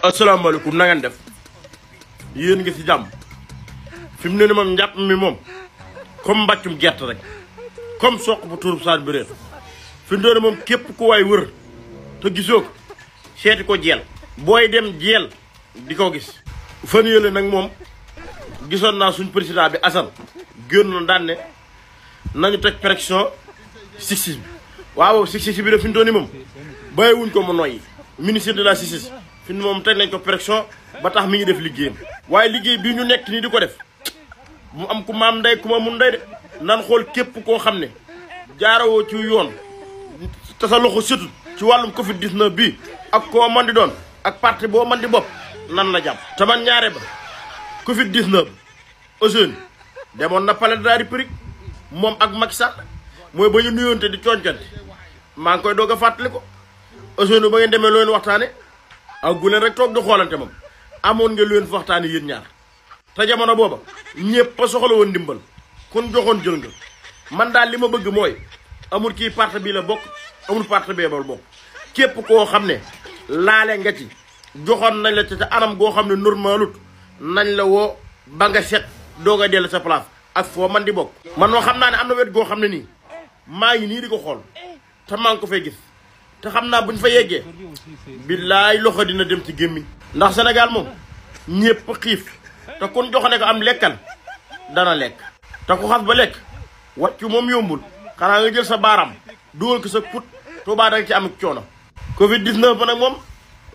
asalaamaaleykum na ngeen def yéen ngi ci jàmm fi mu ne ni moom njàpp mi moom comme mbàccum gerte rek comme soq bu tuurub saan bi réer fi mu ne moom képp ku waay wër te gisoo ko seeti ko jeel booy dem jeel di ko gis fan yële nag moom gisoon naa suñ président bi Assane génnoon daan ne nañu teg pression justice bi waaw justice bi de fi mu ne moom bàyyiwuñ ko mu noyyi ministre de la justice fi mu moom teg nañ ko pression ba tax mi ngi def liggéeyam waaye liggéey bii ñu nekk nii di ko def mu am ku maam ndey ku ma mun ndey de nan xool képp koo xam ne jaarawoo ci yoon te sa loxo sëtut ci wàllum Covid 19 bii ak koo man di doon ak parti boo man di bopp nan la jàpp. te man ñaare ba Covid 19 Ousseynou demoon na palais de la République moom ak Macky Sall mooy ba ñu nuyoonte di cooñcante maa ngi koy doog a fàttali ko Ousseynou ba ngeen demee loo leen waxtaane ak gu leen rek toog di xoolante moom amoon nga lu leen fa waxtaane yéen ñaar te jamono booba ñëpp a soxla woon ndimbal kon joxoon jël nga man daal li ma bëgg mooy amul kii parti bii la bokk amul parti bee ba bokk képp koo xam ne laale nga ci joxoon nañ la ca anam goo xam ne normalut nañ la woo ba nga set doog a dellu sa place ak foo man di bokk. man noo xam naa ne am na wet goo xam ne nii maa ngi nii di ko xool te maa ngi ko fay gis te xam naa buñ fa yeggee billaay loxo dina dem ci gémmiñ ndax Sénégal moom ñëpp xiif te kun joxone ko am lekkal dana lekk te ku xas ba lekk wàccu moom yombul xanaa nga jël sa baaraam dugal ko sa put tuubaa da nga ci am coono. Covid 19 ba nag moom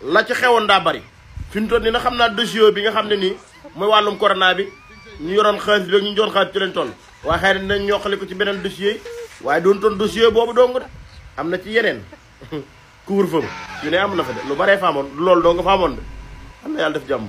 la ci xewoon daa bari fi mu toll nii nag xam naa dossier bi nga xam ne nii mooy wàllum corona bi ñu yoroon xaalis bi ak ñu jox xaalis ci leen toll waaye xëy na dinañ ñoqali ko ci beneen dossier yi waaye doon toon dossier boobu dong de am na ci yeneen couvre-feu yu ne am na fa de lu baree faamoon loolu doo nga faamoon de am na yàlla def jàmm.